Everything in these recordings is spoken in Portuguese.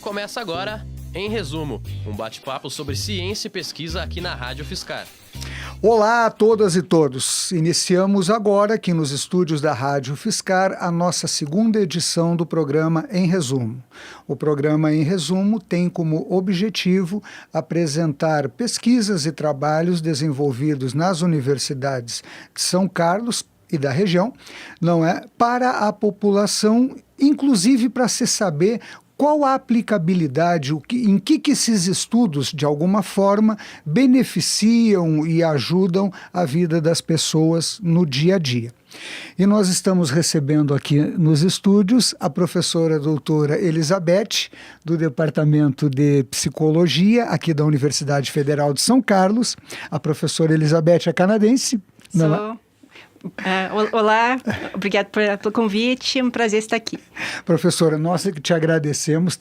Começa agora, em resumo, um bate-papo sobre ciência e pesquisa aqui na Rádio UFSCar. Olá a todas e todos. Iniciamos agora, aqui nos estúdios da Rádio UFSCar, a nossa segunda edição do programa Em Resumo. O programa Em Resumo tem como objetivo apresentar pesquisas e trabalhos desenvolvidos nas universidades de São Carlos e da região, para a população, inclusive para se saber qual a aplicabilidade, em que esses estudos, de alguma forma, beneficiam e ajudam a vida das pessoas no dia a dia. E nós estamos recebendo aqui nos estúdios a professora doutora Elizabeth, do Departamento de Psicologia, aqui da Universidade Federal de São Carlos. A professora Elizabeth é canadense. Sou. Olá, obrigado pelo convite, é um prazer estar aqui. Professora, nós que te agradecemos,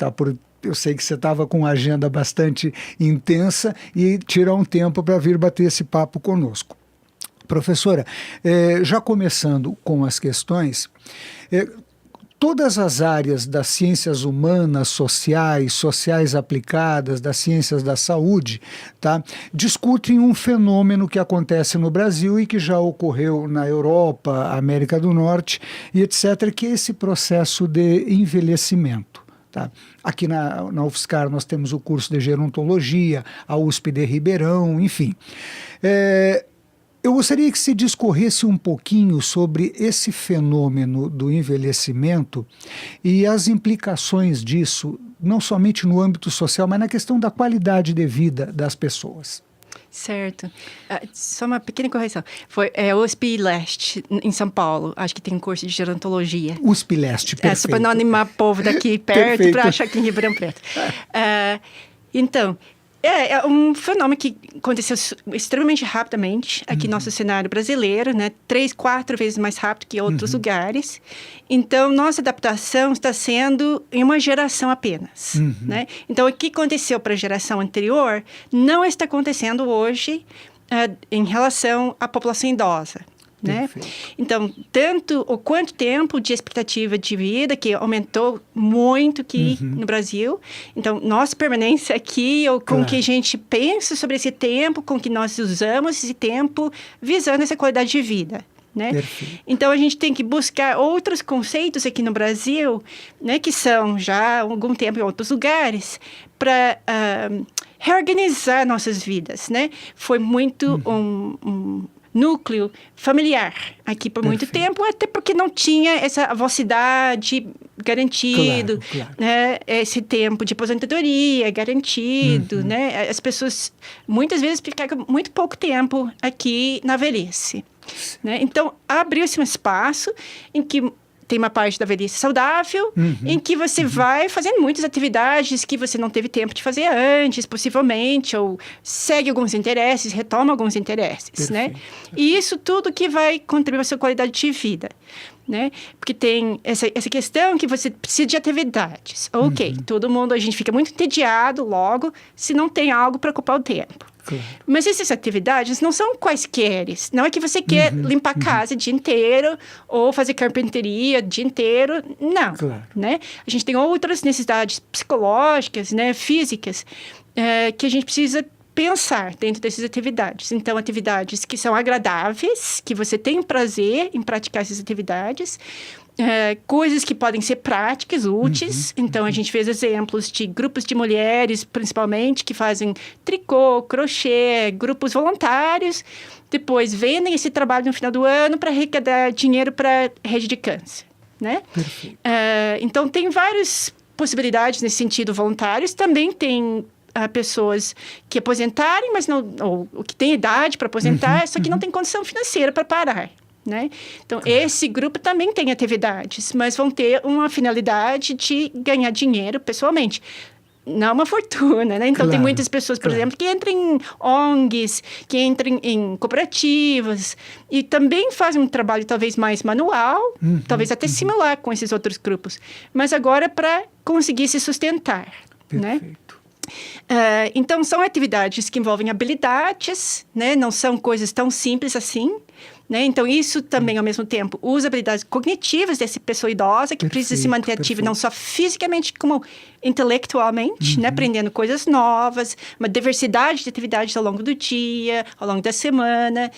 eu sei que você estava com uma agenda bastante intensa e tirar um tempo para vir bater esse papo conosco. Professora, já começando com as questões, todas as áreas das ciências humanas, sociais aplicadas, das ciências da saúde, discutem um fenômeno que acontece no Brasil e que já ocorreu na Europa, América do Norte e etc., que é esse processo de envelhecimento. Aqui na UFSCar nós temos o curso de gerontologia, a USP de Ribeirão, enfim. Eu gostaria que se discorresse um pouquinho sobre esse fenômeno do envelhecimento e as implicações disso, não somente no âmbito social, mas na questão da qualidade de vida das pessoas. Certo. Só uma pequena correção. Foi USP Leste, em São Paulo. Acho que tem um curso de gerontologia. USP Leste, perfeito. Só para não animar o povo daqui perto, para achar que em Ribeirão Preto. Então... É um fenômeno que aconteceu extremamente rapidamente aqui no nosso cenário brasileiro, 3, 4 vezes mais rápido que outros lugares. Então, nossa adaptação está sendo em uma geração apenas. Então, o que aconteceu para a geração anterior não está acontecendo hoje em relação à população idosa. Então, quanto tempo de expectativa de vida que aumentou muito aqui no Brasil. Então, nossa permanência aqui, ou com que a gente pensa sobre esse tempo, com que nós usamos esse tempo, visando essa qualidade de vida. Então, a gente tem que buscar outros conceitos aqui no Brasil, que são já há algum tempo em outros lugares, para reorganizar nossas vidas. Foi muito um núcleo familiar aqui por muito tempo, até porque não tinha essa velocidade garantido, esse tempo de aposentadoria garantido, As pessoas muitas vezes ficavam muito pouco tempo aqui na velhice, Então, abriu-se um espaço em que tem uma parte da velhice saudável, em que você vai fazendo muitas atividades que você não teve tempo de fazer antes, possivelmente, ou segue alguns interesses, retoma alguns interesses, E isso tudo que vai contribuir para a sua qualidade de vida, Porque tem essa questão que você precisa de atividades. Ok, todo mundo, a gente fica muito entediado logo se não tem algo para ocupar o tempo. Mas essas atividades não são quaisquer. Não é que você quer limpar a casa o dia inteiro ou fazer carpinteria o dia inteiro. Não. A gente tem outras necessidades psicológicas, físicas, que a gente precisa pensar dentro dessas atividades. Então, atividades que são agradáveis, que você tem prazer em praticar essas atividades, coisas que podem ser práticas, úteis. Então, a gente fez exemplos de grupos de mulheres, principalmente, que fazem tricô, crochê, grupos voluntários. Depois, vendem esse trabalho no final do ano para arrecadar dinheiro para a rede de câncer, Então, tem várias possibilidades nesse sentido voluntários. Também tem pessoas que aposentarem, mas não, ou que têm idade para aposentar, só que não tem condição financeira para parar. Então, esse grupo também tem atividades, mas vão ter uma finalidade de ganhar dinheiro pessoalmente. Não uma fortuna, Então, tem muitas pessoas, por exemplo, que entram em ONGs, que entram em cooperativas e também fazem um trabalho talvez mais manual, talvez até similar com esses outros grupos, mas agora para conseguir se sustentar, Perfeito. Então, são atividades que envolvem habilidades, Não são coisas tão simples assim, né? Então, isso também, ao mesmo tempo, usa habilidades cognitivas dessa pessoa idosa, que precisa se manter ativa, não só fisicamente, como intelectualmente, né? Aprendendo coisas novas, uma diversidade de atividades ao longo do dia, ao longo da semana.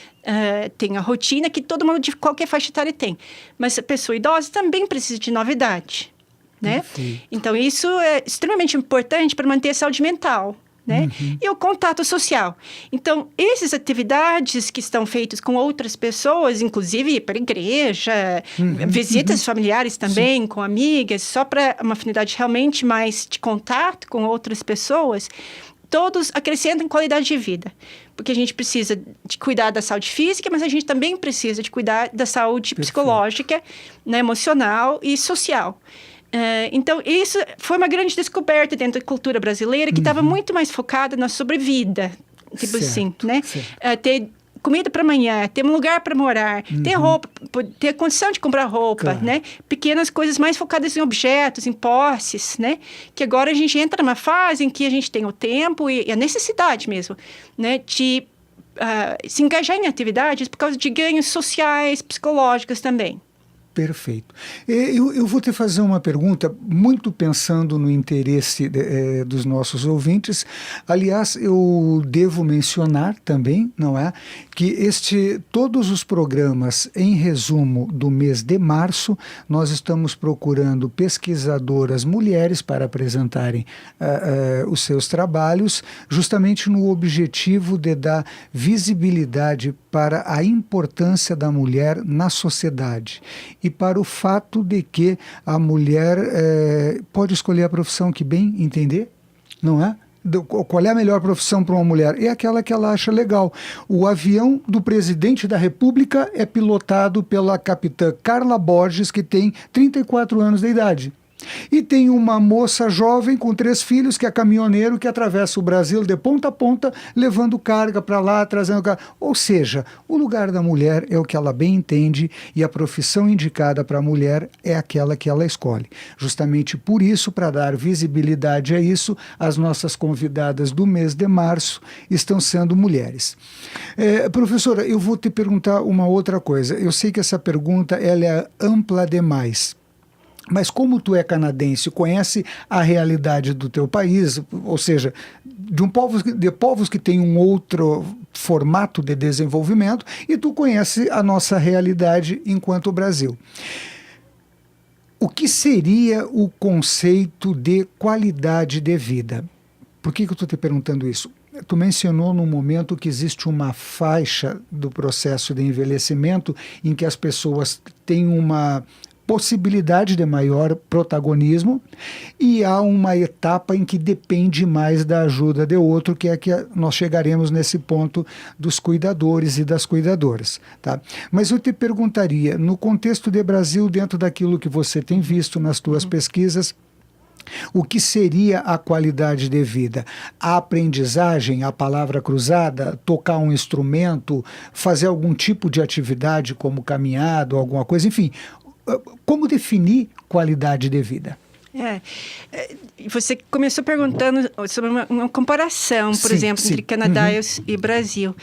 Tem a rotina que todo mundo de qualquer faixa etária tem. Mas a pessoa idosa também precisa de novidade, né? Então, isso é extremamente importante para manter a saúde mental, né? E o contato social. Então, essas atividades que estão feitas com outras pessoas, inclusive para a igreja, visitas familiares também, com amigas, só para uma afinidade realmente mais de contato com outras pessoas, todos acrescentam qualidade de vida. Porque a gente precisa de cuidar da saúde física, mas a gente também precisa de cuidar da saúde psicológica, né, emocional e social. Então, isso foi uma grande descoberta dentro da cultura brasileira, que estava muito mais focada na sobrevida, tipo assim, né? Ter comida para amanhã, ter um lugar para morar, ter roupa, ter condição de comprar roupa, né? Pequenas coisas mais focadas em objetos, em posses, né? Que agora a gente entra numa fase em que a gente tem o tempo e a necessidade mesmo, né? De se engajar em atividades por causa de ganhos sociais, psicológicos também. Perfeito. Eu vou te fazer uma pergunta, muito pensando no interesse dos nossos ouvintes. Aliás, eu devo mencionar também, não é, que todos os programas, em resumo, do mês de março, nós estamos procurando pesquisadoras mulheres para apresentarem os seus trabalhos, justamente no objetivo de dar visibilidade para a importância da mulher na sociedade e para o fato de que a mulher pode escolher a profissão que bem entender, não é? Qual é a melhor profissão para uma mulher? É aquela que ela acha legal. O avião do presidente da República é pilotado pela capitã Carla Borges, que tem 34 anos de idade. E tem uma moça jovem com 3 filhos, que é caminhoneiro, que atravessa o Brasil de ponta a ponta, levando carga para lá, trazendo carga. Ou seja, o lugar da mulher é o que ela bem entende e a profissão indicada para a mulher é aquela que ela escolhe. Justamente por isso, para dar visibilidade a isso, as nossas convidadas do mês de março estão sendo mulheres. Professora, eu vou te perguntar uma outra coisa. Eu sei que essa pergunta ela é ampla demais. Mas como tu é canadense, conhece a realidade do teu país, ou seja, de povos que têm um outro formato de desenvolvimento, e tu conhece a nossa realidade enquanto Brasil. O que seria o conceito de qualidade de vida? Por que eu estou te perguntando isso? Tu mencionou no momento que existe uma faixa do processo de envelhecimento em que as pessoas têm uma possibilidade de maior protagonismo e há uma etapa em que depende mais da ajuda de outro, que é que nós chegaremos nesse ponto dos cuidadores e das cuidadoras, tá? Mas eu te perguntaria, no contexto de Brasil, dentro daquilo que você tem visto nas tuas pesquisas, o que seria a qualidade de vida? A aprendizagem, a palavra cruzada, tocar um instrumento, fazer algum tipo de atividade como caminhada ou alguma coisa, enfim. Como definir qualidade de vida? Você começou perguntando sobre uma comparação, por exemplo, entre Canadá e Brasil.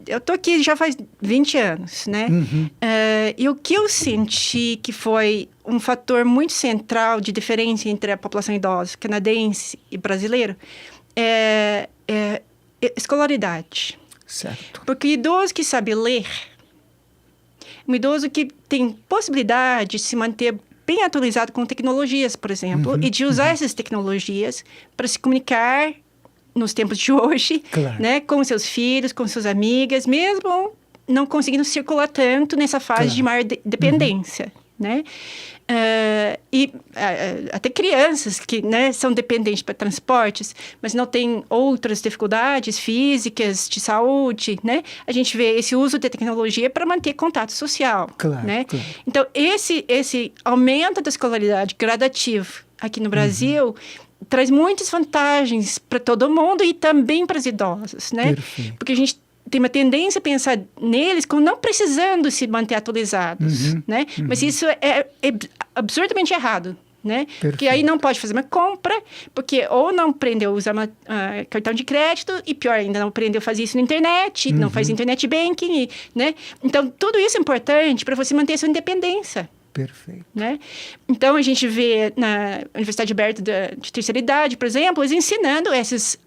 Eu estou aqui já faz 20 anos, né? E o que eu senti que foi um fator muito central de diferença entre a população idosa canadense e brasileira é escolaridade. Certo. Porque o idoso que sabe ler, um idoso que tem possibilidade de se manter bem atualizado com tecnologias, por exemplo, e de usar essas tecnologias para se comunicar nos tempos de hoje, né, com seus filhos, com suas amigas, mesmo não conseguindo circular tanto nessa fase de maior dependência, né? Até crianças que, né, são dependentes para transportes, mas não têm outras dificuldades físicas, de saúde, né? A gente vê esse uso de tecnologia para manter contato social, né? Então, esse aumento da escolaridade gradativo aqui no Brasil traz muitas vantagens para todo mundo e também para os idosos, né? Porque a gente tem uma tendência a pensar neles como não precisando se manter atualizados, né? Mas isso é absurdamente errado, né? Perfeito. Porque aí não pode fazer uma compra, porque ou não aprendeu a usar cartão de crédito, e pior ainda, não aprendeu a fazer isso na internet, não faz internet banking, né? Então, tudo isso é importante para você manter a sua independência. Perfeito. Né? Então, a gente vê na Universidade Aberta de Terceira Idade, por exemplo, eles ensinando essas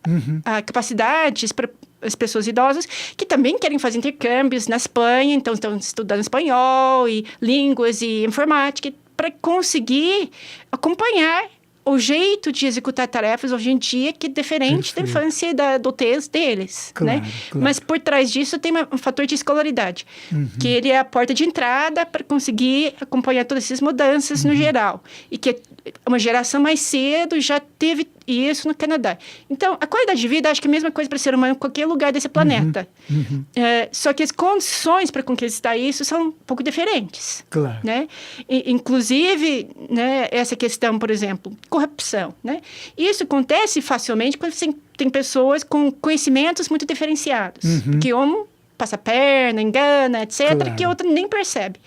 capacidades para as pessoas idosas que também querem fazer intercâmbios na Espanha, então estão estudando espanhol e línguas e informática para conseguir acompanhar o jeito de executar tarefas hoje em dia que é diferente da infância e da adultez deles, Claro, né? claro. Mas por trás disso tem um fator de escolaridade, que ele é a porta de entrada para conseguir acompanhar todas essas mudanças no geral. E que uma geração mais cedo já teve isso no Canadá. Então, a qualidade de vida, acho que é a mesma coisa para o ser humano em qualquer lugar desse planeta. Só que as condições para conquistar isso são um pouco diferentes. Claro. Né? Inclusive, né, essa questão, por exemplo, corrupção. Né? Isso acontece facilmente quando você tem pessoas com conhecimentos muito diferenciados. Que um passa a perna, engana, etc., Claro. que outro nem percebe.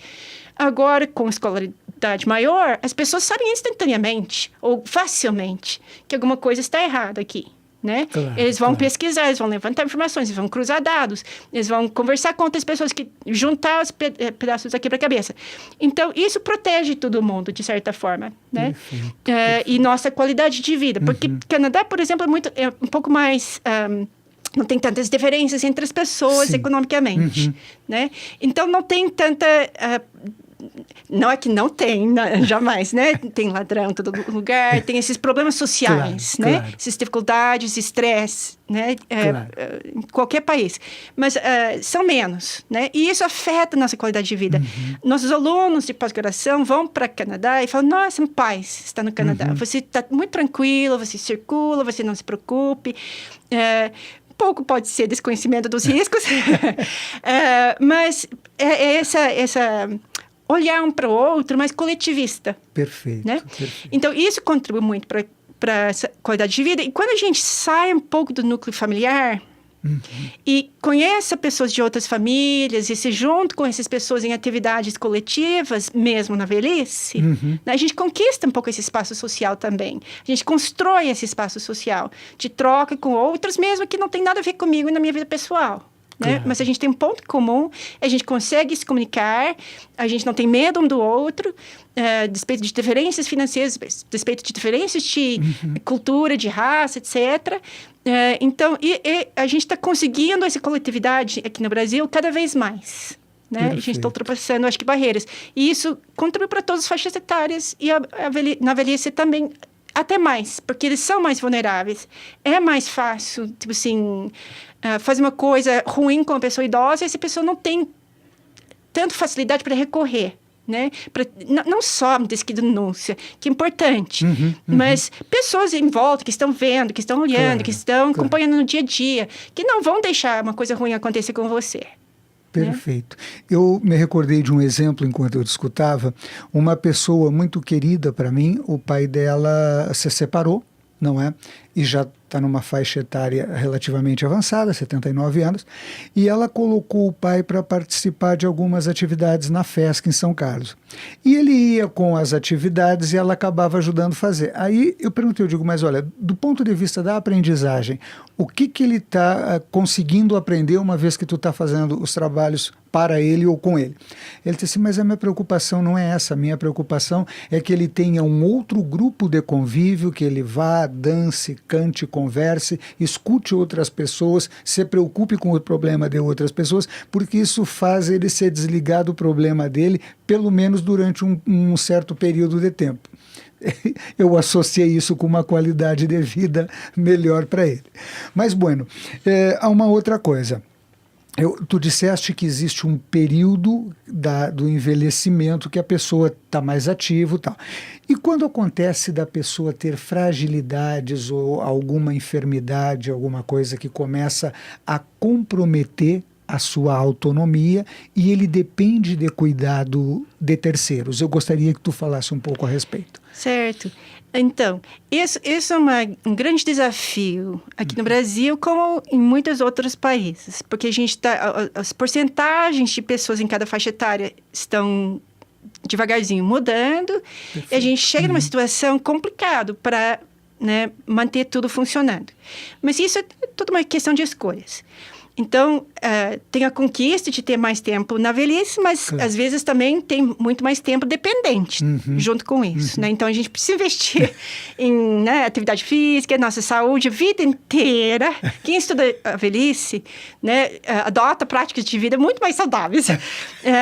Agora, com escolaridade maior, as pessoas sabem instantaneamente ou facilmente que alguma coisa está errada aqui. Né? Claro, Eles vão claro. pesquisar, eles vão levantar informações, eles vão cruzar dados, eles vão conversar com outras pessoas, juntar os pedaços da quebra-cabeça. Então, isso protege todo mundo, de certa forma. Né? E nossa qualidade de vida. Porque Canadá, por exemplo, é um pouco mais... não tem tantas diferenças entre as pessoas Sim. economicamente, né? Então, não tem tanta... não é que não tem, jamais, né? Tem ladrão em todo lugar, tem esses problemas sociais, Claro, né? claro. Essas dificuldades, estresse, né? Claro. Em qualquer país. Mas são menos, né? E isso afeta a nossa qualidade de vida. Nossos alunos de pós-graduação vão para o Canadá e falam, nossa, um paz está no Canadá. Você está muito tranquilo, você circula, você não se preocupe. Pouco pode ser desconhecimento dos riscos, mas é essa olhar um para o outro, mais coletivista. Perfeito. Né? Perfeito. Então, isso contribui muito para essa qualidade de vida. E quando a gente sai um pouco do núcleo familiar e conhece pessoas de outras famílias e se junta com essas pessoas em atividades coletivas, mesmo na velhice, né, a gente conquista um pouco esse espaço social também. A gente constrói esse espaço social de troca com outros, mesmo que não tem nada a ver comigo e na minha vida pessoal. Né? Claro. Mas a gente tem um ponto comum, a gente consegue se comunicar, a gente não tem medo um do outro, despeito de diferenças financeiras, despeito de diferenças de cultura, de raça, etc. Então, a gente está conseguindo essa coletividade aqui no Brasil cada vez mais. Né? A gente está ultrapassando, acho que, barreiras. E isso contribui para todas as faixas etárias e na velhice também, até mais, porque eles são mais vulneráveis. É mais fácil, tipo assim, fazer uma coisa ruim com uma pessoa idosa e essa pessoa não tem tanta facilidade para recorrer. Né? Não só desde denúncia, que é importante, mas pessoas em volta que estão vendo, que estão olhando, Claro, que estão claro. acompanhando no dia a dia, que não vão deixar uma coisa ruim acontecer com você. Perfeito. Eu me recordei de um exemplo enquanto eu te escutava. Uma pessoa muito querida para mim, o pai dela se separou, não é? E já está numa faixa etária relativamente avançada, 79 anos, e ela colocou o pai para participar de algumas atividades na FESC em São Carlos. E ele ia com as atividades e ela acabava ajudando a fazer. Aí eu perguntei, eu digo, mas olha, do ponto de vista da aprendizagem, o que ele está conseguindo aprender uma vez que tu está fazendo os trabalhos para ele ou com ele? Ele disse assim, mas a minha preocupação não é essa, a minha preocupação é que ele tenha um outro grupo de convívio, que ele vá, dance, cante, converse, escute outras pessoas, se preocupe com o problema de outras pessoas, porque isso faz ele se desligar do problema dele, pelo menos durante um certo período de tempo. Eu associei isso com uma qualidade de vida melhor para ele. Mas, bueno, há uma outra coisa. Tu disseste que existe um período do envelhecimento que a pessoa está mais ativa e tal. E quando acontece da pessoa ter fragilidades ou alguma enfermidade, alguma coisa que começa a comprometer a sua autonomia e ele depende de cuidado de terceiros? Eu gostaria que tu falasse um pouco a respeito. Certo. Então, isso é um grande desafio aqui no Brasil, como em muitos outros países, porque as porcentagens de pessoas em cada faixa etária estão devagarzinho mudando, e a gente chega numa situação complicada para, né, manter tudo funcionando. Mas isso é toda uma questão de escolhas. Então, tem a conquista de ter mais tempo na velhice, mas às vezes também tem muito mais tempo dependente junto com isso, né? Então, a gente precisa investir em, né, atividade física, nossa saúde a vida inteira. Quem estuda a velhice, né, adota práticas de vida muito mais saudáveis,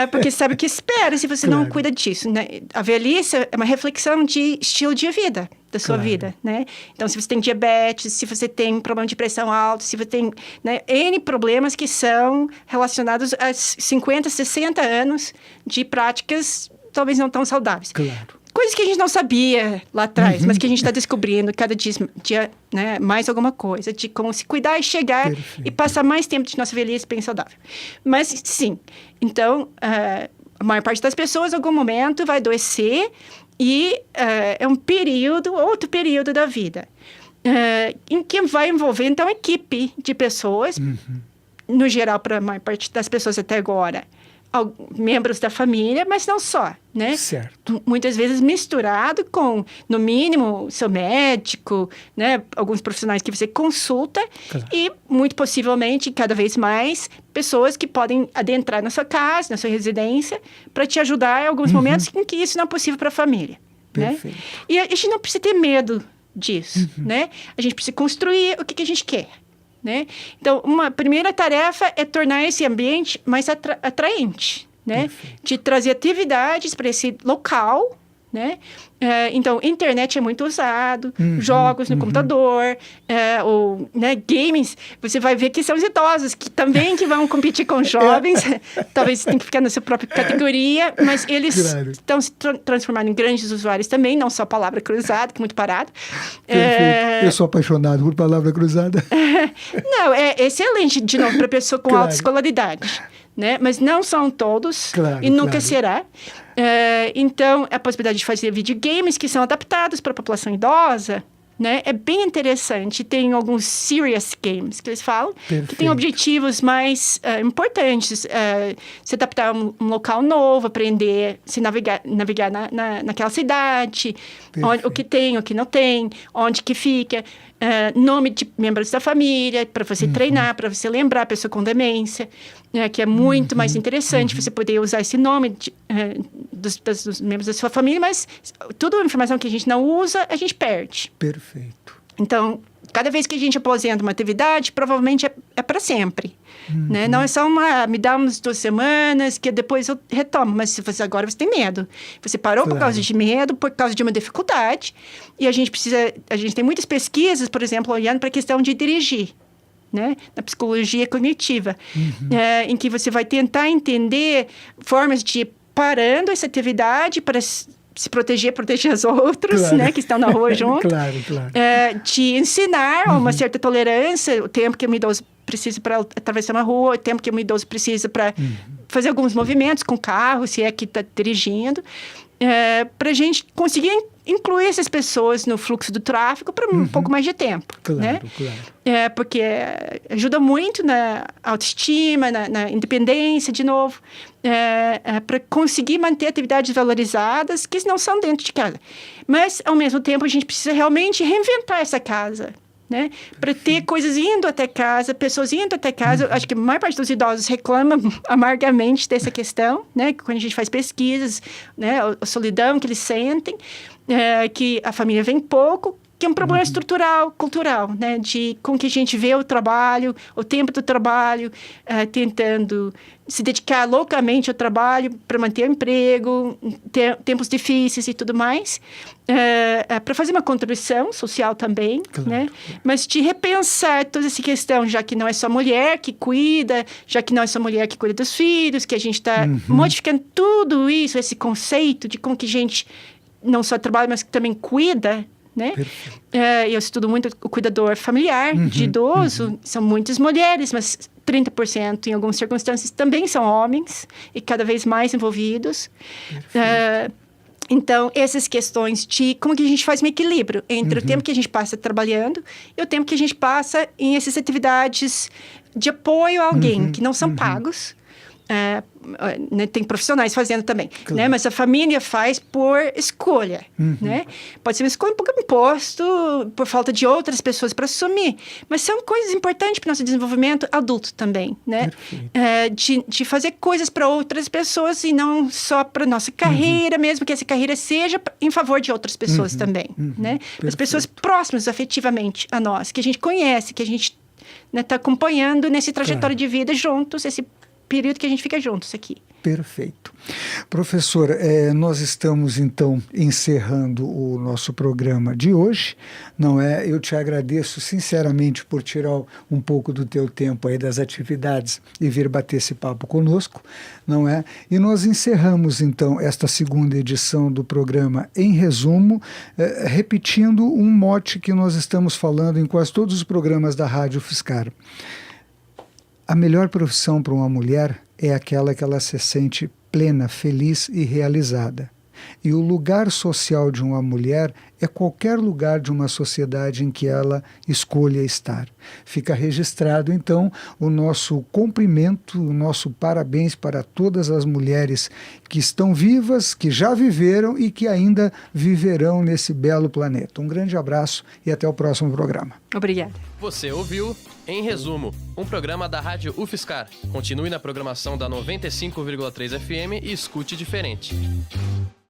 porque sabe o que espera se você não cuida disso, né? A velhice é uma reflexão de estilo de vida da sua vida, né? Então, se você tem diabetes, se você tem problema de pressão alta, se você tem, né, N problemas que são relacionados a 50, 60 anos de práticas talvez não tão saudáveis. Coisas que a gente não sabia lá atrás, mas que a gente está descobrindo cada dia, né, mais alguma coisa, de como se cuidar e chegar e passar mais tempo de nossa velhice bem saudável. Mas, sim, então, a maior parte das pessoas, em algum momento, vai adoecer e é um período, outro período da vida, em que vai envolver, então, equipe de pessoas, no geral, para a maior parte das pessoas até agora, membros da família, mas não só, né? Certo. Muitas vezes misturado com, no mínimo, seu médico, né? Alguns profissionais que você consulta e, muito possivelmente, cada vez mais, pessoas que podem adentrar na sua casa, na sua residência, para te ajudar em alguns momentos em que isso não é possível para a família, né? E a gente não precisa ter medo disso, né? A gente precisa construir o que a gente quer, né? Então, uma primeira tarefa é tornar esse ambiente mais atraente, né? De trazer atividades para esse local, né? Então, internet é muito usado, jogos no computador, ou, né, games. Você vai ver que são os idosos que também que vão competir com jovens. Talvez tenha que ficar na sua própria categoria, mas eles estão se transformando em grandes usuários também, não só palavra cruzada, que é muito parado. Eu sou apaixonado por palavra cruzada. Não, é excelente, de novo, para pessoa com alta escolaridade, né? Mas não são todos, e nunca será. Então, a possibilidade de fazer videogames que são adaptados para a população idosa, né? É bem interessante. Tem alguns serious games que eles falam, que têm objetivos mais importantes. Se adaptar a um local novo, aprender, se navegar naquela cidade, onde, o que tem, o que não tem, onde que fica, nome de membros da família, para você treinar, para você lembrar a pessoa com demência, que é muito mais interessante você poder usar esse nome dos membros da sua família, mas toda a informação que a gente não usa, a gente perde. Perfeito. Então, cada vez que a gente aposenta uma atividade, provavelmente é para sempre. Né? Não é só me dá umas 2 semanas, que depois eu retomo. Mas se você agora você tem medo. Você parou por causa de medo, por causa de uma dificuldade. E a gente tem muitas pesquisas, por exemplo, olhando para a questão de dirigir, né? Na psicologia cognitiva, em que você vai tentar entender formas de ir parando essa atividade para se proteger os outros, né, que estão na rua junto. De ensinar uma certa tolerância, o tempo que o idoso precisa para atravessar uma rua, o tempo que o idoso precisa para fazer alguns movimentos com o carro, se é que está dirigindo, para a gente conseguir incluir essas pessoas no fluxo do tráfego por um pouco mais de tempo. Né? Porque ajuda muito na autoestima, na independência, de novo, para conseguir manter atividades valorizadas que não são dentro de casa. Mas, ao mesmo tempo, a gente precisa realmente reinventar essa casa, né? Para ter coisas indo até casa, pessoas indo até casa. Acho que a maior parte dos idosos reclama amargamente dessa questão, né? Quando a gente faz pesquisas, né? A solidão que eles sentem, que a família vem pouco, que é um problema estrutural, cultural, né? De com que a gente vê o trabalho, o tempo do trabalho, tentando se dedicar loucamente ao trabalho para manter o emprego, tempos difíceis e tudo mais, para fazer uma contribuição social também, né? Mas de repensar toda essa questão, já que não é só mulher que cuida, já que não é só mulher que cuida dos filhos, que a gente está modificando tudo isso, esse conceito de como que a gente não só trabalha, mas que também cuida, né? Eu estudo muito o cuidador familiar de idoso, são muitas mulheres, mas 30% em algumas circunstâncias também são homens e cada vez mais envolvidos. Então, essas questões de como que a gente faz um equilíbrio entre o tempo que a gente passa trabalhando e o tempo que a gente passa em essas atividades de apoio a alguém que não são pagos, né, tem profissionais fazendo também, Claro. né? Mas a família faz por escolha, né? Pode ser uma escolha por imposto, por falta de outras pessoas para assumir, mas são coisas importantes para o nosso desenvolvimento adulto também, né? De fazer coisas para outras pessoas e não só para nossa carreira, mesmo que essa carreira seja em favor de outras pessoas também, né? As pessoas próximas afetivamente a nós, que a gente conhece, que a gente está acompanhando nesse trajetório de vida juntos, esse período que a gente fica juntos aqui. Perfeito. Professora, nós estamos então encerrando o nosso programa de hoje, não é? Eu te agradeço sinceramente por tirar um pouco do teu tempo aí das atividades e vir bater esse papo conosco, não é? E nós encerramos então esta segunda edição do programa Em Resumo, repetindo um mote que nós estamos falando em quase todos os programas da Rádio UFSCar. A melhor profissão para uma mulher é aquela que ela se sente plena, feliz e realizada. E o lugar social de uma mulher é qualquer lugar de uma sociedade em que ela escolha estar. Fica registrado, então, o nosso cumprimento, o nosso parabéns para todas as mulheres que estão vivas, que já viveram e que ainda viverão nesse belo planeta. Um grande abraço e até o próximo programa. Obrigada. Você ouviu Em Resumo, um programa da Rádio UFSCar. Continue na programação da 95,3 FM e escute diferente.